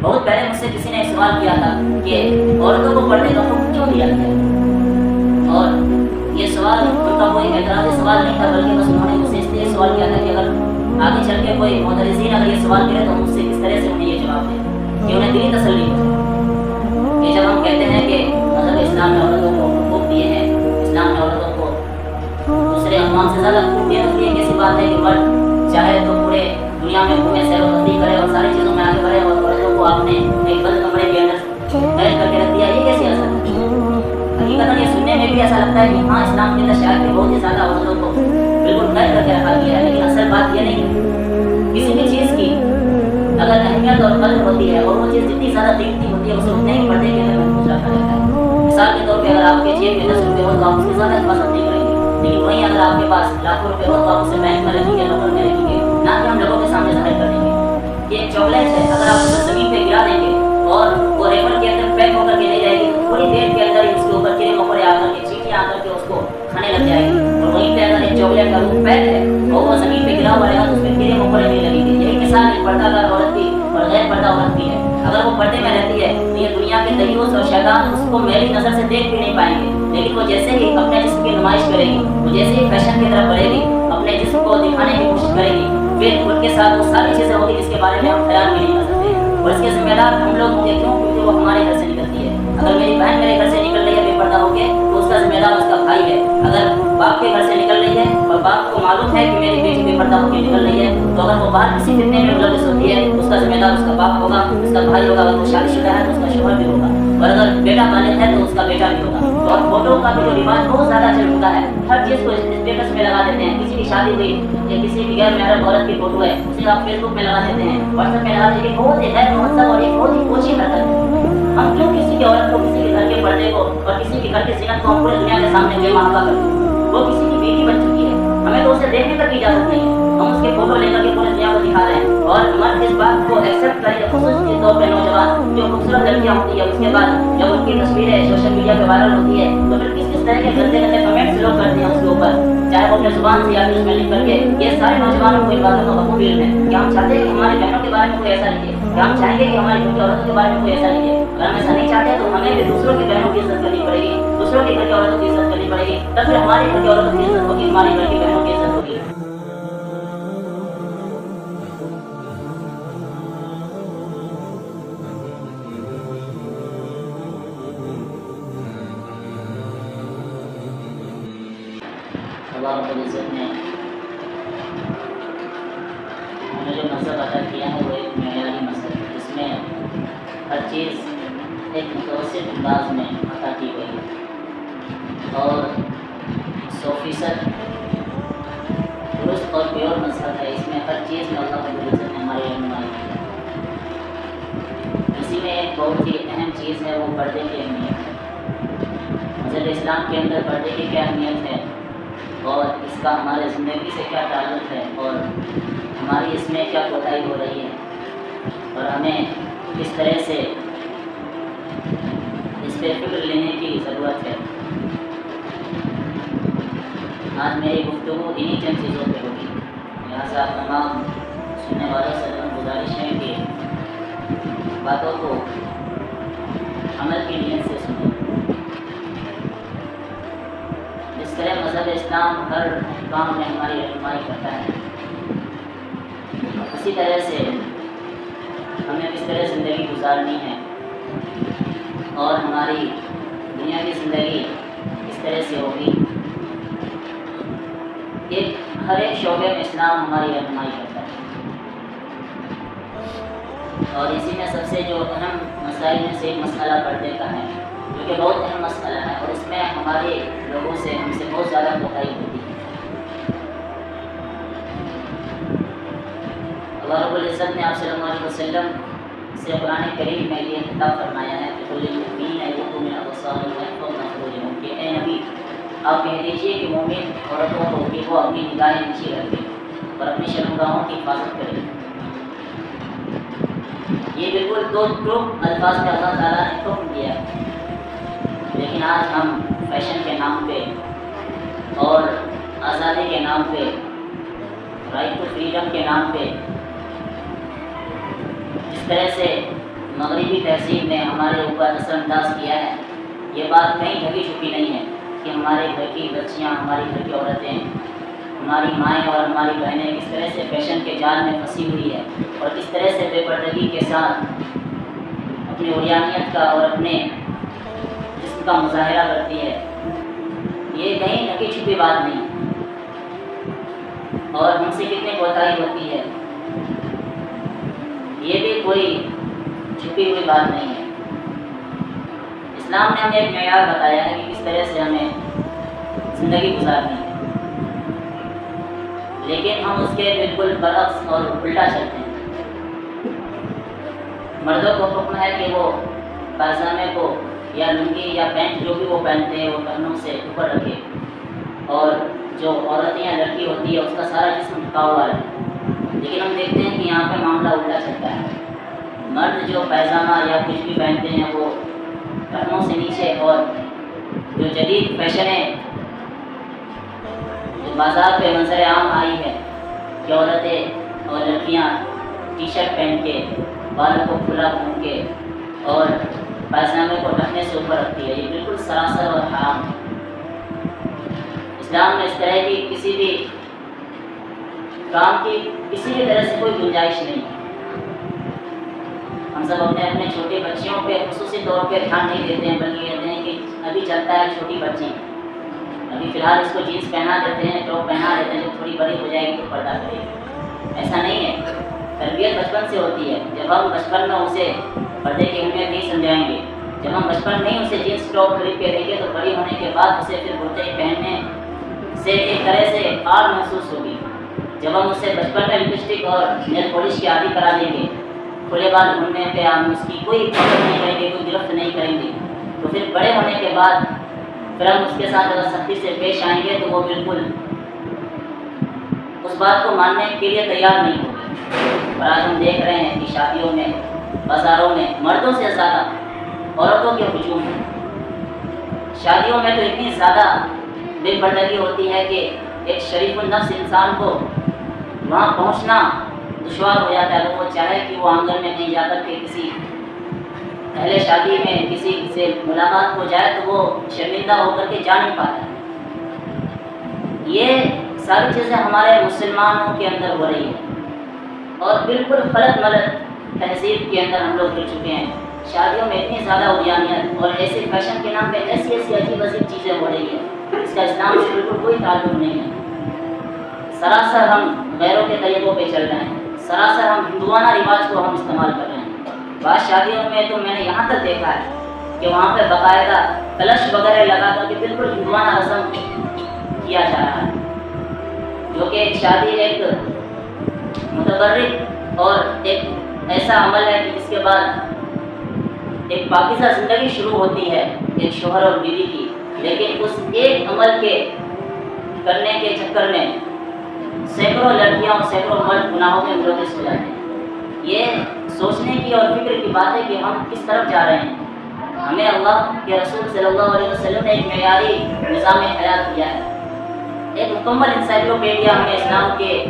بہت پہلے مجھ سے کسی نے ایک سوال کیا تھا کہ عورتوں کو پڑھنے کا حکم کیوں دیا گیا، اور یہ سوال ان کا کوئی اعتراضی سوال نہیں تھا، بلکہ بس انہوں نے مجھ سے اس لیے سوال کیا تھا کہ اگر آگے چل کے کوئی مدرسین اگر یہ سوال کرے تو مجھ سے کس طرح سے انہیں یہ جواب دے کہ انہیں دلی تسلی ہو جائے۔ یہ جب ہم کہتے ہیں کہ مذہب اسلام نے عورتوں کو حقوق دیے ہیں، اسلام نے عورتوں کو دوسرے اقوام سے زیادہ حقوق دیے، تو یہ کیسی بات ہے کہ مرد چاہے تو پورے دنیا میں گھومے سیر و تفریح کرے اور ساری چیزوں میں آگے بڑھے، اور عورتوں کو آپ نے ایک بند کمرے کے اندر قید کر کے رکھ دیا، یہ کیسی اثر ہے؟ حقیقت یہ سننے میں بھی ایسا لگتا ہے کہ ہاں اسلام کے اندر شاید کہ بہت ہی زیادہ عورتوں کو بالکل قید کر کے رکھا گیا ہے، لیکن اصل بات یہ نہیں ہے۔ کسی بھی چیز کی اگر اہمیت اور قدر ہوتی ہے اور وہ چیز جتنی زیادہ قیمتی ہوتی ہے اسے اتنے ہی پردے کے اندر محفوظ رکھا جاتا ہے۔ مثال کے طور پہ اگر آپ کے جیب میں 10 روپے ہو تو آپ اس کی زیادہ حفاظت نہیں کریں گے، لیکن وہیں اگر آپ کے پاس لاکھوں روپے ہو تو آپ اسے بینک میں رکھیں گے، لاکر میں رکھیں گے، نہ کہ ہم لوگوں کے سامنے ظاہر کر دیں گے۔ یہ ایک چاکلیٹ ہے، اگر آپ اسے زمین پہ گرا دیں گے اور وہ ریپر کے اندر پیک ہو کر کے نہیں رہے گی تو تھوڑی دیر کے اندر اس کے اوپر کیڑے مکوڑے آ کر کے چیٹیاں آ کر کے اس کو کھانے لگ جائے گی، اور وہیں پہ اگر ایک چاکلیٹ کا روپ پیک ہے اور وہ زمین پہ گرا ہوا رہے گا تو اس پہ کیڑے مکوڑے نہیں لگیں گے۔ یہی مثال ایک پردہ دار عورت کی اور غیر پردہ عورت کی ہے۔ اگر وہ پردے میں رہتی ہے تو یہ دنیا کے دیوس اور شیطان اس کو میلی نظر سے دیکھ بھی نہیں پائیں گے، لیکن وہ جیسے ہی اپنے جسم کی نمائش کرے گی، وہ جیسے ہی فیشن کی طرف بڑھے گی، اپنے جسم کو دکھانے کی کوشش کرے گی، پھر ان کے ساتھ وہ ساری چیزیں ہوگی جس کے بارے میں ہم خیال بھی نہیں کر سکتے، اور اس کے ذمہ دار ہم لوگ ہوں گے۔ کیوں؟ کیونکہ وہ ہمارے گھر سے نکلتی ہے۔ اگر میری بہن میرے گھر سے نکل رہی ہے بے پردہ ہو کے تو اس کا ذمہ دار اس کا بھائی ہے۔ اگر باپ کے گھر سے نکل رہی ہے اور باپ کو معلوم ہے کہ میری بیٹی بے پردہ ہو کے نکل رہی ہے تو اگر وہ باہر کسی فتنے میں ملوث ہوتی ہے تو اس کا ذمہ دار اس کا باپ ہوگا، اس کا بھائی ہوگا، اگر وہ شادی شدہ ہے تو اس کا شوہر بھی ہوگا، اور اگر بیٹا بالغ ہے تو اس کا بیٹا بھی ہوگا۔ اور فوٹو کا بھی جو رواج بہت زیادہ چل چکا ہے، ہر چیز کو اسٹیٹس میں لگا دیتے ہیں، کسی کی شادی ہوئی یا کسی کی غیر محرم عورت کی فوٹو ہے اسے آپ فیس بک میں لگا دیتے ہیں، واٹس ایپ میں لگا دیتے ہیں، بہت ہی غیر مہذب اور ایک بہت ہی اوچھی حرکت ہے۔ ہم کیوں کسی کی عورت کو، کسی کے گھر کے پردے کو اور کسی کے گھر کے زینت کو ہم پورے دنیا کے سامنے بے محابہ کرتے ہیں؟ وہ کسی کی بیٹی بن چکی ہے، ہمیں تو اسے دیکھنے تک کی اجازت نہیں ہے، ہم اس کے فوٹو لے کر کے پورے دنیا کو دکھا رہے ہیں، اور ہمارے اس بات کو ایکسیپٹ کریں، خصوصی طور پہ نوجوان جو خوبصورت لڑکیاں ہوتی ہے اس کے بعد جب ان کی تصویریں سوشل میڈیا پہ وائرل ہوتی ہے تو پھر کس طرح کے گندے گندے کمنٹس لوگ کرتے ہیں اس کے اوپر، چاہے وہ اپنے زبان سے یا پھر اس میں لکھ کر کے۔ یہ سارے نوجوانوں کو ان باتوں کا حقوق علم ہے کہ ہم چاہتے ہیں کہ ہماری بہنوں کے بارے میں کوئی ایسا لکھے، کہ ہم چاہیں گے کہ ہماری گھر کی عورتوں کے بارے میں کوئی ایسا لکھے۔ اگر ہم ایسا نہیں چاہتے تو ہمیں بھی دوسروں کی بہنوں کی عزت کرنی پڑے گی، دوسروں کے گھر کی عورتوں کی عزت کرنی پڑے گی، تب پھر ہماری گھر کی عورتوں کی عزت ہوگی، ہماری گھر کی بہنوں کی عزت ہوگی۔ اللہ رب العزت نے ہمیں جو مذہب عطا کیا ہے وہ ایک معیاری مذہب ہے، جس میں ہر چیز ایک متوسط انداز میں عطا کی گئی ہے، اور 100% درست اور پیور مذہب ہے۔ اس میں ہر چیز میں اللہ رب العزت نے ہماری رہنمائی کی ہے۔ اسی میں ایک بہت ہی اہم چیز ہے وہ پردے کی اہمیت ہے۔ مذہب اسلام کے اندر پردے کی کیا اہمیت ہے اور اس کا ہمارے زندگی سے کیا تعلق ہے، اور ہماری اس میں کیا کوتاہی ہو رہی ہے، اور ہمیں کس طرح سے اس پہ فکر لینے کی ضرورت ہے۔ آج میری گفتگو انہی چند چیزوں پہ ہوگی، لہٰذا تمام سننے والوں سے گزارش ہے کہ باتوں کو عمل کی نیت سے سنیں۔ اس طرح مذہب اسلام ہر کام میں ہماری رہنمائی کرتا ہے، اسی طرح سے ہمیں کس طرح زندگی گزارنی ہے اور ہماری دنیا کی زندگی کس طرح سے ہوگی، ہر ایک شعبے میں اسلام ہماری رہنمائی کرتا ہے۔ اور اسی میں سب سے جو اہم مسائل میں سے ایک مسئلہ پردے کا ہے، جو کہ بہت اہم مسئلہ ہے، اور اس میں ہمارے لوگوں سے ہم سے بہت زیادہ کوتاہی ہوتی ہے۔ اللہ رب العزت نے آپ صلی اللہ علیہ وسلم سے قرآن کریم میں یہ خطاب فرمایا ہے کہ کل المؤمنین یغضوا من ابصارہم ویحفظوا فروجہم، کہ اے نبی آپ کہہ دیجیے کہ مومن عورتوں کو کہ وہ اپنی نگاہیں نیچی رکھیں اور اپنی شرمگاہوں کی حفاظت کریں۔ یہ بالکل دو ٹوک الفاظ میں اللہ تعالیٰ نے حکم دیا ہے، لیکن آج ہم فیشن کے نام پہ اور آزادی کے نام پہ، رائٹ ٹو فریڈم کے نام پہ جس طرح سے مغربی تہذیب نے ہمارے اوپر اثر انداز کیا ہے، یہ بات کہیں ڈھکی چھپی نہیں ہے کہ ہمارے گھر کی بچیاں، ہماری گھر کی عورتیں، ہماری مائیں اور ہماری بہنیں کس طرح سے فیشن کے جال میں پھنسی ہوئی ہے اور کس طرح سے بے پردگی کے ساتھ اپنی عریانیت کا اور اپنے جسم کا مظاہرہ کرتی ہے، یہ کہیں ڈھکی چھپی بات نہیں، اور ہم سے کتنی کوتاہی ہوتی ہے، یہ بھی کوئی چھپی ہوئی بات نہیں ہے۔ اسلام نے ہمیں ایک معیار بتایا ہے کہ کس طرح سے ہمیں زندگی گزارنی ہے، لیکن ہم اس کے بالکل برعکس اور الٹا چلتے ہیں۔ مردوں کو حکم ہے کہ وہ پائجامے کو یا لنگی یا پینٹ جو بھی وہ پہنتے ہیں وہ ٹخنوں سے اوپر رکھے، اور جو عورت یا لڑکی ہوتی ہے اس کا سارا جسم ڈھکا ہوا ہے، لیکن ہم دیکھتے ہیں کہ یہاں پہ معاملہ الٹا چلتا ہے۔ مرد جو پائجامہ یا کچھ بھی پہنتے ہیں وہ ٹخنوں سے نیچے، اور جو جدید فیشنیں جو بازار پہ منظر عام آئی ہے کہ عورتیں اور لڑکیاں ٹی شرٹ پہن کے، بالوں کو کھلا گھوم کے اور پائجامے کو ٹخنے سے اوپر رکھتی ہے، یہ بالکل سراسر اور حرام ہے۔ اسلام میں اس طرح کی کسی بھی کام کی کسی بھی طرح سے کوئی گنجائش نہیں ہے۔ ہم سب اپنے اپنے چھوٹے بچیوں پہ خصوصی طور پہ دھیان نہیں دیتے ہیں، بلکہ کہتے ہیں کہ ابھی چلتا ہے چھوٹی بچی، ابھی فی الحال اس کو جینس پہنا دیتے ہیں، ٹاپ پہنا دیتے ہیں، جب تھوڑی بڑی ہو جائے گی تو پردہ کرے گی۔ ایسا نہیں ہے، تربیت بچپن سے ہوتی ہے۔ جب ہم بچپن میں اسے پردے کی اہمیت نہیں سمجھائیں گے، جب ہم بچپن میں ہی اسے جینس ٹاپ خرید کے دیں گے تو بڑی ہونے کے بعد اسے پھر کرتے پہننے سے ایک طرح سے آر محسوس ہوگی۔ جب ہم اسے بچپن میں لپسٹک اور نیل پالش کی عادی کرا دیں گے، کھلے بال گھومنے پہ ہم اس کی کوئی قدر نہیں کریں گے، کوئی گرفت نہیں کریں گے، تو پھر بڑے ہونے کے بعد پھر ہم اس کے ساتھ اگر سختی سے پیش آئیں گے تو وہ بالکل اس بات کو ماننے کے لیے تیار نہیں ہوگی۔ اور آج ہم دیکھ رہے ہیں کہ شادیوں میں، بازاروں میں مردوں سے زیادہ عورتوں کے ہجوم ہیں۔ شادیوں میں تو اتنی زیادہ بے پردگی ہوتی ہے کہ ایک شریف النفس انسان کو وہاں پہنچنا دشوار ہو جاتا ہے۔ اگر وہ چاہے کہ وہ آنگن میں کہیں جا کر کے کسی اہل شادی میں کسی سے ملاقات ہو جائے تو وہ شرمندہ ہو کر کے جا نہیں پاتا۔ یہ ساری چیزیں ہمارے مسلمانوں کے اندر ہو رہی ہیں، اور بالکل غلط تہذیب کے اندر ہم لوگ گر چکے ہیں۔ شادیوں میں اتنی زیادہ عریانیت اور ایسے فیشن کے نام پہ ایسی عجیب عجیب چیزیں ہو رہی ہیں، اس کا اسلام سے بالکل کوئی تعلق نہیں ہے۔ سراسر ہم غیروں کے طریقوں پہ چل رہے ہیں، سراسر ہم ہندوانہ رواج کو ہم استعمال کر رہے ہیں۔ بعض شادیوں میں تو میں نے یہاں تک دیکھا ہے کہ وہاں پہ باقاعدہ کلش وغیرہ لگا کر کے بالکل ہندوانہ رسم کیا جا رہا ہے، جو کہ ایک شادی ایک متبرک اور ایک ایسا عمل ہے کہ جس کے بعد ایک پاکیزہ زندگی شروع ہوتی ہے ایک شوہر اور بیوی کی، لیکن اس ایک عمل کے کرنے کے چکر میں سینکڑوں لڑکیاں اور سینکڑوں مرد گناہوں میں ملوث ہو جاتے ہیں۔ یہ سوچنے کی اور فکر کی بات ہے کہ ہم کس طرف جا رہے ہیں۔ ہمیں اللہ کے رسول صلی اللہ علیہ وسلم نے ایک معیاری نظام حیات دیا ہے، ایک مکمل انسائکلوپیڈیا ہمیں اسلام کے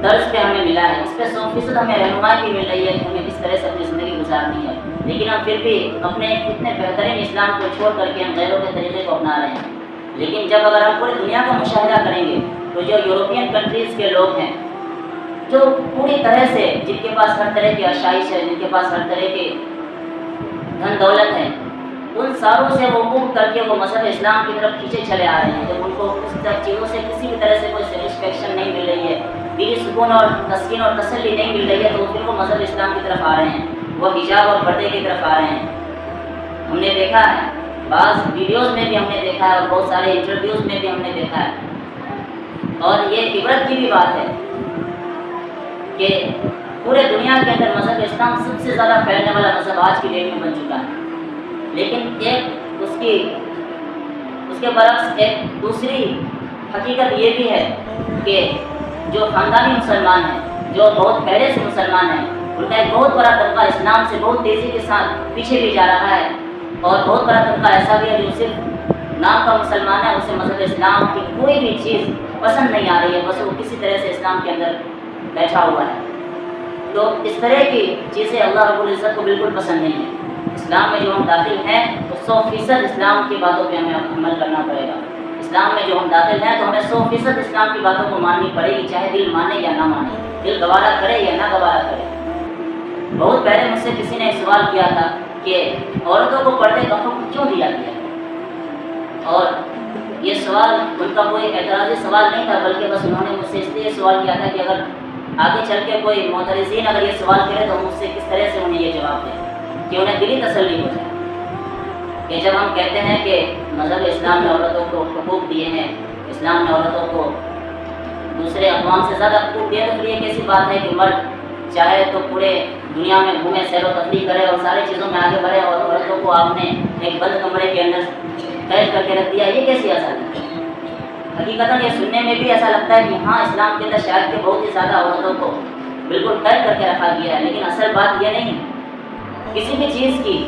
طرز پہ ہمیں ملا ہے، اس پہ 100% ہمیں رہنمائی بھی مل رہی ہے کہ ہمیں کس طرح سے اپنی زندگی گزارنی ہے، لیکن ہم پھر بھی اپنے اتنے بہترین اسلام کو چھوڑ کر کے ہم غیروں کے طریقے کو اپنا رہے ہیں۔ لیکن جب اگر ہم پوری دنیا کا مشاہدہ کریں گے تو جو یورپین کنٹریز کے لوگ ہیں، جو پوری طرح سے جن کے پاس ہر طرح کی آشائش ہے، جن کے پاس ہر طرح کی دھن دولت ہے، ان ساروں سے وہ منہ کر کے وہ مذہب اسلام کی طرف کھینچے چلے آ رہے ہیں۔ جب ان کو اس چیزوں سے کسی بھی طرح سے کوئی سیٹسفیکشن نہیں مل رہی ہے، دلی سکون اور تسکین اور تسلی نہیں مل رہی ہے، تو پھر وہ مذہب اسلام کی طرف آ رہے ہیں، وہ حجاب اور پردے کی طرف آ رہے ہیں۔ ہم نے دیکھا ہے، بعض ویڈیوز میں بھی ہم نے دیکھا ہے اور بہت سارے انٹرویوز میں بھی ہم نے دیکھا ہے، اور یہ عبرت کی بھی بات ہے کہ پورے دنیا کے اندر مذہب اسلام سب سے زیادہ پھیلنے والا مذہب آج کی ڈیٹ میں بن چکا ہے، لیکن ایک اس کے برعکس ایک دوسری حقیقت یہ بھی ہے کہ جو خاندانی مسلمان ہیں، جو بہت پہلے سے مسلمان ہیں، ان کا ایک بہت بڑا طبقہ اسلام سے بہت تیزی کے ساتھ پیچھے بھی جا رہا ہے، اور بہت بڑا طبقہ ایسا بھی ہے جو صرف نام کا مسلمان ہے، اسے مذہب اسلام کی کوئی بھی چیز پسند نہیں آ رہی ہے، بس وہ کسی طرح سے اسلام کے اندر بیٹھا ہوا ہے۔ تو اس طرح کی چیزیں اللہ رب العزت کو بالکل پسند نہیں ہے۔ اسلام میں جو ہم داخل ہیں تو 100% اسلام کی باتوں پہ ہمیں عمل کرنا پڑے گا۔ اسلام میں جو ہم داخل ہیں تو ہمیں 100% اسلام کی باتوں کو ماننی پڑے گی، چاہے دل مانے یا نہ مانے، دل گوارا کرے یا نہ گوارا کرے۔ بہت پہلے مجھ سے کسی نے سوال کیا تھا کہ عورتوں کو پردے کا حکم کیوں دیا گیا، اور یہ سوال ان کا کوئی اعتراضی سوال نہیں تھا، بلکہ بس انہوں نے مجھ سے اس لیے سوال کیا تھا کہ اگر آگے چل کے کوئی معترضین اگر یہ سوال کرے تو مجھ سے کس طرح سے انہیں یہ جواب دیں کہ انہیں دلی تسلی ہو جائے کہ جب ہم کہتے ہیں کہ مذہب اسلام نے عورتوں کو حقوق دیے ہیں، اسلام نے عورتوں کو دوسرے اقوام سے زیادہ حقوق دیے، تو پھر یہ کیسی بات ہے کہ مرد چاہے تو پورے دنیا میں گھومے، سیر و تفریح کرے اور ساری چیزوں میں آگے بڑھے، اور عورتوں کو آپ نے ایک بند کمرے کے اندر قید کر کے رکھ دیا؟ یہ کیسی آسان ہے؟ حقیقتاً یہ سننے میں بھی ایسا لگتا ہے کہ ہاں اسلام کے اندر شاید کہ بہت ہی زیادہ عورتوں کو بالکل قید کر کے رکھا گیا ہے، لیکن اصل بات یہ نہیں ہے۔ کسی بھی چیز کی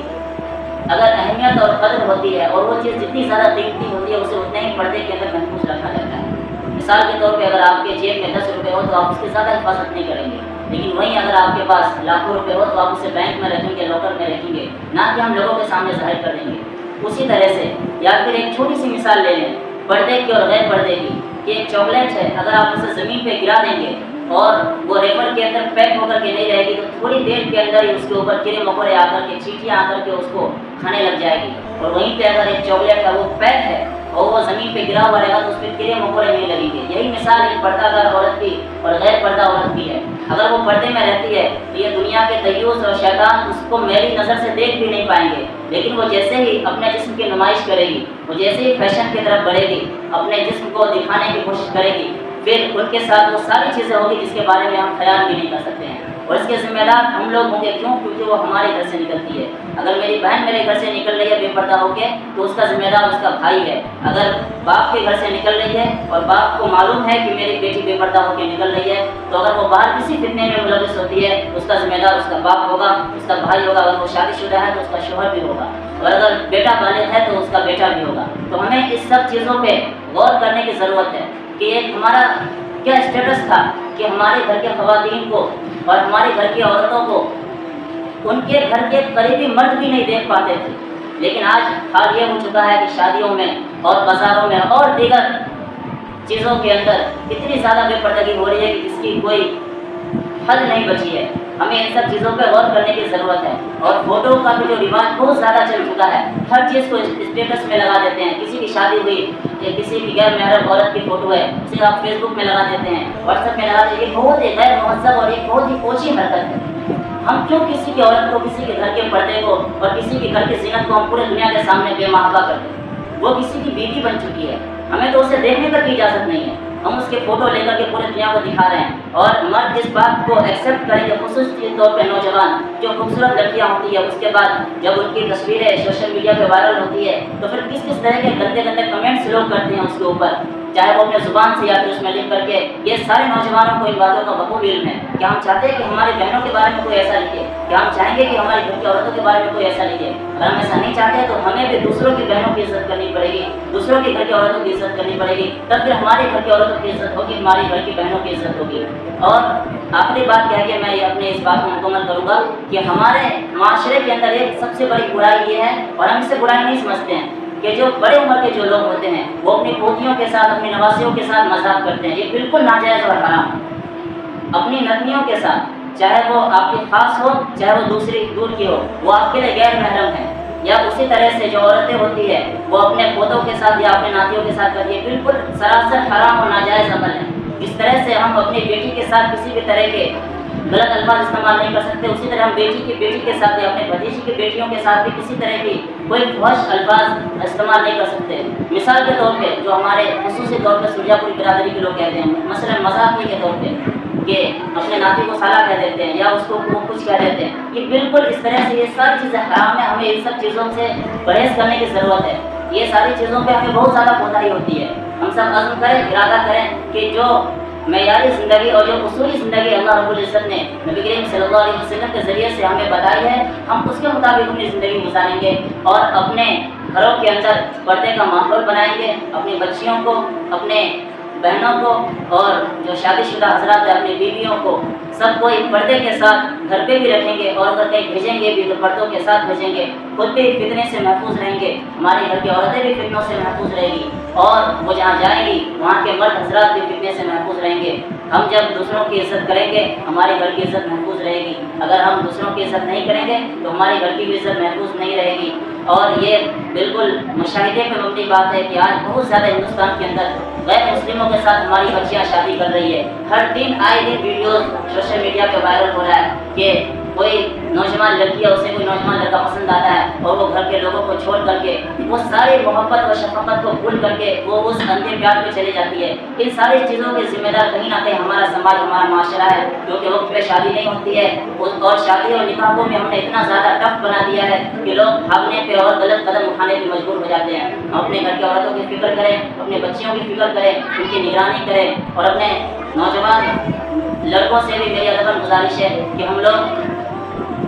اگر اہمیت اور قدر ہوتی ہے اور وہ چیز جتنی زیادہ قیمتی ہوتی ہے اسے اتنے ہی پردے کے اندر محفوظ رکھا جاتا ہے۔ مثال کے طور پہ اگر آپ کے جیب میں 10 روپے ہو تو آپ اس کی زیادہ حفاظت نہیں کریں گے، لیکن وہیں اگر آپ کے پاس لاکھوں روپے ہو تو آپ اسے بینک میں رکھیں گے، لاکر میں رکھیں گے، نہ کہ ہم لوگوں کے سامنے ظاہر کر دیں گے۔ اسی طرح سے یا پھر ایک چھوٹی سی مثال لے لیں پردے کی اور غیر پردے کی، کہ ایک چاکلیٹ ہے، اگر آپ اسے زمین پہ گرا دیں گے اور وہ ریپر کے اندر پیک ہو کر کے نہیں رہے گی تو تھوڑی دیر کے اندر ہی اس کے اوپر کیڑے مکوڑے آ کر کے، چیٹیاں آ کر کے اس کو کھانے لگ جائے گی۔ اور وہیں پہ اگر ایک چاکلیٹ کا وہ پیک ہے اور وہ زمین پہ گرا ہوا رہے گا تو اس پہ کیڑے مکوڑے نہیں لگیں گے۔ یہی مثال ایک پردہ دار عورت کی اور غیر پردہ عورت کی ہے۔ اگر وہ پردے میں رہتی ہے تو یہ دنیا کے دیوس اور شیطان اس کو میری نظر سے دیکھ بھی نہیں پائیں گے، لیکن وہ جیسے ہی اپنے جسم کی نمائش کرے گی، وہ جیسے ہی فیشن کی طرف بڑھے گی، اپنے جسم کو دکھانے کی کوشش کرے گی، پھر ان کے ساتھ وہ ساری چیزیں ہوگی جس کے بارے میں ہم خیال بھی نہیں کر سکتے ہیں، اور اس کے ذمہ دار ہم لوگ ہوں گے۔ کیوں؟ کیونکہ وہ ہمارے گھر سے نکلتی ہے۔ اگر میری بہن میرے گھر سے نکل رہی ہے بے پردہ ہو کے تو اس کا ذمہ دار اس کا بھائی ہے۔ اگر باپ کے گھر سے نکل رہی ہے اور باپ کو معلوم ہے کہ میری بیٹی بے پردہ ہو کے نکل رہی ہے تو اگر وہ باہر کسی فتنے میں ملوث ہوتی ہے اس کا ذمہ دار اس کا باپ ہوگا، اس کا بھائی ہوگا، اگر وہ شادی شدہ ہے تو اس کا شوہر بھی ہوگا، اور اگر بیٹا بالغ ہے تو اس کا بیٹا بھی ہوگا۔ تو ہمیں اس سب چیزوں پہ غور کرنے کی ضرورت ہے کہ ایک ہمارا کیا اسٹیٹس تھا کہ ہمارے گھر کے خواتین کو اور ہمارے گھر کی عورتوں کو ان کے گھر کے قریبی مرد بھی نہیں دیکھ پاتے تھے، لیکن آج حال یہ ہو چکا ہے کہ شادیوں میں اور بازاروں میں اور دیگر چیزوں کے اندر اتنی زیادہ بے پردگی ہو رہی ہے کہ جس کی کوئی حد نہیں بچی ہے۔ ہمیں ان سب چیزوں پہ غور کرنے کی ضرورت ہے۔ اور فوٹو کا بھی جو رواج بہت زیادہ چل چکا ہے، ہر چیز کو اسٹیٹس میں لگا دیتے ہیں۔ کسی کی شادی ہوئی یا کسی کی غیر محرم عورت کی فوٹو ہے اسے آپ فیس بک میں لگا دیتے ہیں، واٹس ایپ میں لگا دیتے ہیں۔ یہ بہت ہی غیر مہذب اور ایک بہت ہی اوچھی حرکت ہے۔ ہم کیوں کسی کی عورت کو، کسی کے گھر کے پردے کو اور کسی کے گھر کی زینت کو ہم پورے دنیا کے سامنے بے محابہ کرتے ہیں؟ وہ کسی کی بیوی بن چکی ہے، ہمیں تو اسے دیکھنے تک کی اجازت نہیں ہے، ہم اس کے فوٹو لے کر کے پورے دنیا کو دکھا رہے ہیں۔ اور مرد اس بات کو ایکسیپٹ کریں گے، خصوصی طور پہ نوجوان جو خوبصورت لڑکیاں ہوتی ہے اس کے بعد جب ان کی تصویریں سوشل میڈیا پہ وائرل ہوتی ہے تو پھر کس کس طرح کے گندے گندے کمنٹس لوگ کرتے ہیں اس کے اوپر، چاہے وہ اپنے زبان سے یا پھر اس میں لکھ کر کے۔ یہ سارے نوجوانوں کو ان باتوں کا بخوب علم ہے کہ ہم چاہتے ہیں کہ ہماری بہنوں کے بارے میں کوئی ایسا لکھے، کیا ہم چاہیں گے کہ ہماری گھر کی عورتوں کے بارے میں کوئی ایسا لکھے؟ اگر ہم ایسا نہیں چاہتے تو ہمیں بھی دوسروں کی بہنوں کی عزت کرنی پڑے گی، دوسروں کے گھر کی عورتوں کی عزت کرنی پڑے گی، تب پھر ہمارے گھر کی عورتوں کی عزت ہوگی، ہماری گھر کی بہنوں کی عزت ہوگی۔ اور آخری بات کہہ کے میں یہ اپنے اس بات کو مکمل کروں گا کہ ہمارے معاشرے کے اندر ایک سب سے بڑی برائی یہ ہے، اور ہم اسے برائی نہیں سمجھتے ہیں، کہ جو بڑے عمر کے جو لوگ ہوتے ہیں وہ اپنی پوتیوں کے ساتھ، اپنی نواسیوں کے ساتھ مذاق کرتے ہیں۔ یہ بالکل ناجائز اور حرام ہے۔ اپنی نتنیوں کے ساتھ، چاہے وہ آپ کی خاص ہو چاہے وہ دوسری دور کی ہو، وہ آپ کے لیے غیر محرم ہے۔ یا اسی طرح سے جو عورتیں ہوتی ہے وہ اپنے پوتوں کے ساتھ یا اپنے ناتیوں کے ساتھ کرتی ہے، بالکل سراسر حرام اور ناجائز عمل ہے۔ جس طرح سے ہم اپنی بیٹی کے ساتھ کسی بھی طرح کے غلط الفاظ استعمال نہیں کر سکتے، اسی طرح ہم بیٹی کی بیٹی کے ساتھ یا اپنے بھتیجی کی بیٹیوں کے ساتھ بھی کسی طرح کی کوئی فحش الفاظ استعمال نہیں کر سکتے۔ مثال کے طور پہ جو ہمارے خصوصی طور پہ سرجا پوری برادری کے لوگ کہتے ہیں، مثلا مذاق کے طور پہ کہ اپنے ناتی کو سالہ کہہ دیتے ہیں یا اس کو کچھ کہہ دیتے ہیں، یہ بالکل اس طرح سے یہ ساری چیزیں حرام ہیں۔ ہمیں ان سب چیزوں سے پرہیز کرنے کی ضرورت ہے۔ یہ ساری چیزوں پہ ہمیں بہت زیادہ کوتاہی ہوتی ہے۔ ہم سب عزم کریں، ارادہ کریں کہ جو معیاری زندگی اور جو اصولی زندگی اللہ رب العزت نے نبی کریم صلی اللہ علیہ وسلم کے ذریعے سے ہمیں بتائی ہے، ہم اس کے مطابق اپنی زندگی گزاریں گے اور اپنے گھروں کے اندر پردے کا ماحول بنائیں گے، اپنی بچیوں کو، اپنے بہنوں کو اور جو شادی شدہ حضرات ہیں اپنی بیویوں کو سب کوئی پردے کے ساتھ گھر پہ بھی رکھیں گے اور اگر کہیں بھیجیں گے بھی تو پردوں کے ساتھ بھیجیں گے، خود بھی فتنے سے محفوظ رہیں گے، ہمارے گھر کی عورتیں بھی فتنوں سے محفوظ رہیں گی، اور وہ جہاں جائیں گی وہاں کے مرد حضرات بھی فتنے سے محفوظ رہیں گے۔ ہم جب دوسروں کی عزت کریں گے ہمارے گھر کی عزت محفوظ رہے گی، اگر ہم دوسروں کی عزت نہیں کریں گے تو ہمارے گھر کی بھی عزت محفوظ نہیں رہے گی۔ اور یہ بالکل مشاہدے پہ مبنی بات ہے کہ آج بہت زیادہ ہندوستان کے اندر غیر مسلموں کے ساتھ ہماری بچیاں شادی کر رہی ہے۔ ہر دن آئے دن ویڈیوز سوشل میڈیا پہ وائرل ہو رہا ہے کہ کوئی نوجوان لڑکی ہے، اسے کوئی نوجوان لڑکا پسند آتا ہے اور وہ گھر کے لوگوں کو چھوڑ کر کے وہ ساری محبت اور شفقت کو بھول کر کے وہ اس اندھے پیار پہ چلی جاتی ہے۔ ان ساری چیزوں کے ذمہ دار کہیں نہ کہیں ہمارا سماج، ہمارا معاشرہ ہے، کیونکہ وقت پہ شادی نہیں ہوتی ہے اور شادی اور نکاحوں میں ہم نے اتنا زیادہ ٹف بنا دیا ہے کہ لوگ بھاگنے پہ اور غلط قدم اٹھانے پہ مجبور ہو جاتے ہیں۔ ہم اپنے گھر کی عورتوں کی فکر کریں، اپنے بچیوں کی فکر کریں، ان کی نگرانی کریں، اور اپنے نوجوان لڑکوں سے بھی میری ادب گزارش ہے کہ ہم لوگ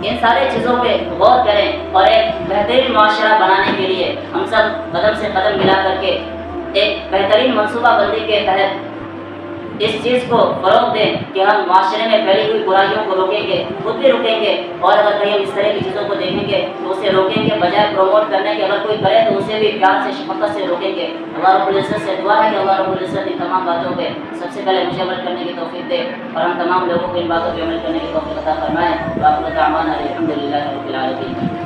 ان سارے چیزوں پہ غور کریں اور ایک بہترین معاشرہ بنانے کے لیے ہم سب قدم سے قدم ملا کر کے ایک بہترین منصوبہ بندی کے تحت اس چیز کو فروغ دیں کہ ہم معاشرے میں پھیلی ہوئی برائیوں کو روکیں گے، خود بھی روکیں گے، اور اگر کہیں ہم اس طرح کی چیزوں کو دیکھیں گے تو اسے روکیں گے، بجائے پروموٹ کرنے کے اگر کوئی کرے تو اسے بھی پیار سے شفقت سے روکیں گے۔ اللہ رب العزت سے دعا ہے کہ اللہ رب العزت ان تمام باتوں پہ سب سے پہلے مجھے عمل کرنے کی توفیق دے اور ہم تمام لوگوں کو ان باتوں پہ عمل کرنے کی توفیق عطا فرمائے۔ وآخر دعوانا الحمد للہ رب العالمین۔